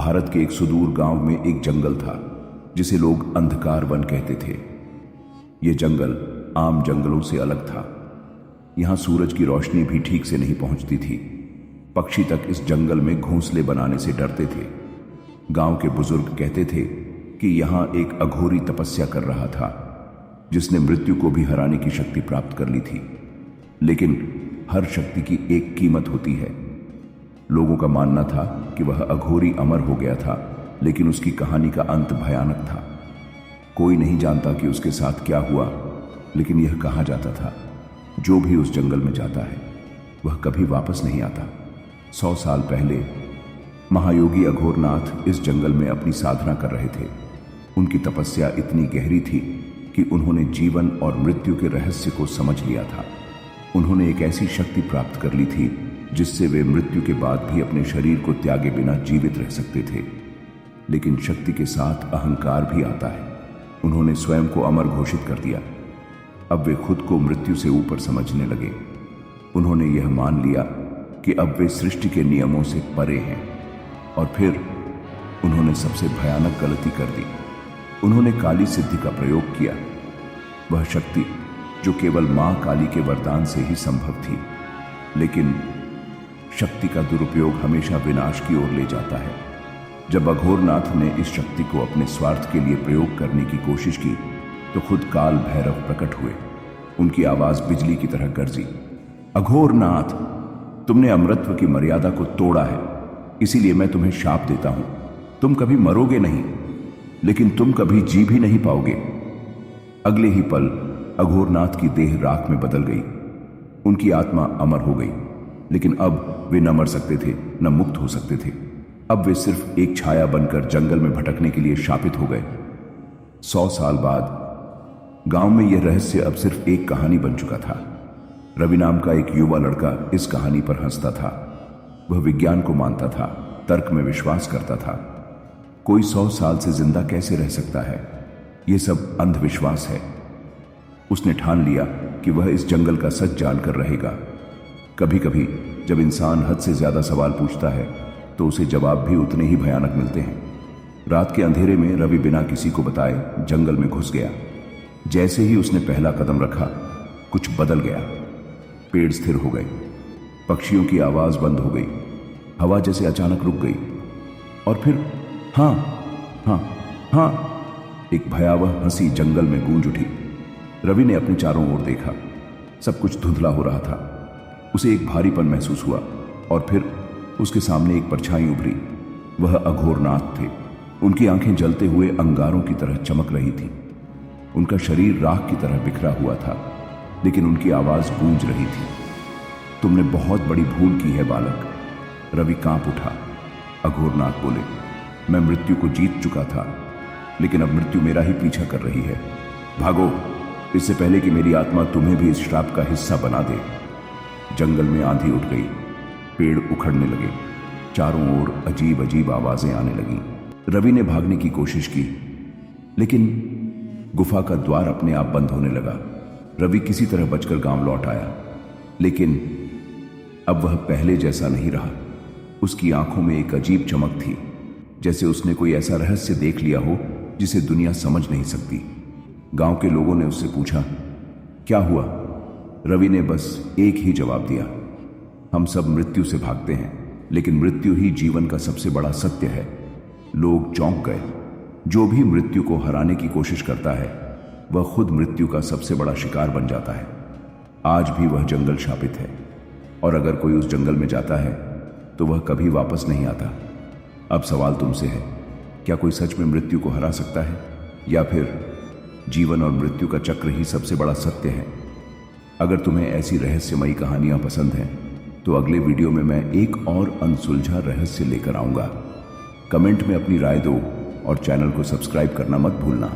भारत के एक सुदूर गांव में एक जंगल था जिसे लोग अंधकार वन कहते थे। यह जंगल आम जंगलों से अलग था। यहां सूरज की रोशनी भी ठीक से नहीं पहुंचती थी। पक्षी तक इस जंगल में घोंसले बनाने से डरते थे। गांव के बुजुर्ग कहते थे कि यहां एक अघोरी तपस्या कर रहा था जिसने मृत्यु को भी हराने की शक्ति प्राप्त कर ली थी। लेकिन हर शक्ति की एक कीमत होती है। लोगों का मानना था कि वह अघोरी अमर हो गया था, लेकिन उसकी कहानी का अंत भयानक था। कोई नहीं जानता कि उसके साथ क्या हुआ, लेकिन यह कहा जाता था जो भी उस जंगल में जाता है वह कभी वापस नहीं आता। 100 साल पहले महायोगी अघोरनाथ इस जंगल में अपनी साधना कर रहे थे। उनकी तपस्या इतनी गहरी थी कि उन्होंने जीवन और मृत्यु के रहस्य को समझ लिया था। उन्होंने एक ऐसी शक्ति प्राप्त कर ली थी जिससे वे मृत्यु के बाद भी अपने शरीर को त्यागे बिना जीवित रह सकते थे। लेकिन शक्ति के साथ अहंकार भी आता है। उन्होंने स्वयं को अमर घोषित कर दिया। अब वे खुद को मृत्यु से ऊपर समझने लगे। उन्होंने यह मान लिया कि अब वे सृष्टि के नियमों से परे हैं। और फिर उन्होंने सबसे भयानक गलती कर दी। उन्होंने काली सिद्धि का प्रयोग किया, वह शक्ति जो केवल मां काली के वरदान से ही संभव थी। लेकिन शक्ति का दुरुपयोग हमेशा विनाश की ओर ले जाता है। जब अघोरनाथ ने इस शक्ति को अपने स्वार्थ के लिए प्रयोग करने की कोशिश की तो खुद काल भैरव प्रकट हुए। उनकी आवाज बिजली की तरह गरजी, अघोरनाथ, तुमने अमरत्व की मर्यादा को तोड़ा है, इसीलिए मैं तुम्हें शाप देता हूं। तुम कभी मरोगे नहीं, लेकिन तुम कभी जी भी नहीं पाओगे। अगले ही पल अघोरनाथ की देह राख में बदल गई। उनकी आत्मा अमर हो गई, लेकिन अब वे न मर सकते थे न मुक्त हो सकते थे। अब वे सिर्फ एक छाया बनकर जंगल में भटकने के लिए शापित हो गए। 100 साल बाद गांव में यह रहस्य अब सिर्फ एक कहानी बन चुका था। रवि नाम का एक युवा लड़का इस कहानी पर हंसता था। वह विज्ञान को मानता था, तर्क में विश्वास करता था। कोई 100 साल से जिंदा कैसे रह सकता है? यह सब अंधविश्वास है। उसने ठान लिया कि वह इस जंगल का सच जानकर रहेगा। कभी कभी जब इंसान हद से ज्यादा सवाल पूछता है तो उसे जवाब भी उतने ही भयानक मिलते हैं। रात के अंधेरे में रवि बिना किसी को बताए जंगल में घुस गया। जैसे ही उसने पहला कदम रखा, कुछ बदल गया। पेड़ स्थिर हो गए, पक्षियों की आवाज बंद हो गई, हवा जैसे अचानक रुक गई, और फिर हाँ हाँ हाँ, एक भयावह हंसी जंगल में गूंज उठी। रवि ने अपने चारों ओर देखा। सब कुछ धुंधला हो रहा था। उसे एक भारीपन महसूस हुआ और फिर उसके सामने एक परछाई उभरी। वह अघोरनाथ थे। उनकी आंखें जलते हुए अंगारों की तरह चमक रही थी। उनका शरीर राख की तरह बिखरा हुआ था, लेकिन उनकी आवाज गूंज रही थी, तुमने बहुत बड़ी भूल की है बालक। रवि कांप उठा। अघोरनाथ बोले, मैं मृत्यु को जीत चुका था, लेकिन अब मृत्यु मेरा ही पीछा कर रही है। भागो, इससे पहले कि मेरी आत्मा तुम्हें भी इस श्राप का हिस्सा बना दे। जंगल में आंधी उठ गई, पेड़ उखड़ने लगे, चारों ओर अजीब अजीब आवाजें आने लगीं। रवि ने भागने की कोशिश की, लेकिन गुफा का द्वार अपने आप बंद होने लगा। रवि किसी तरह बचकर गांव लौट आया, लेकिन अब वह पहले जैसा नहीं रहा। उसकी आंखों में एक अजीब चमक थी, जैसे उसने कोई ऐसा रहस्य देख लिया हो जिसे दुनिया समझ नहीं सकती। गांव के लोगों ने उससे पूछा, क्या हुआ? रवि ने बस एक ही जवाब दिया, हम सब मृत्यु से भागते हैं, लेकिन मृत्यु ही जीवन का सबसे बड़ा सत्य है। लोग चौंक गए। जो भी मृत्यु को हराने की कोशिश करता है वह खुद मृत्यु का सबसे बड़ा शिकार बन जाता है। आज भी वह जंगल शापित है, और अगर कोई उस जंगल में जाता है तो वह कभी वापस नहीं आता। अब सवाल तुमसे है, क्या कोई सच में मृत्यु को हरा सकता है, या फिर जीवन और मृत्यु का चक्र ही सबसे बड़ा सत्य है? अगर तुम्हें ऐसी रहस्यमयी कहानियां पसंद हैं तो अगले वीडियो में मैं एक और अनसुलझा रहस्य लेकर आऊंगा। कमेंट में अपनी राय दो और चैनल को सब्सक्राइब करना मत भूलना।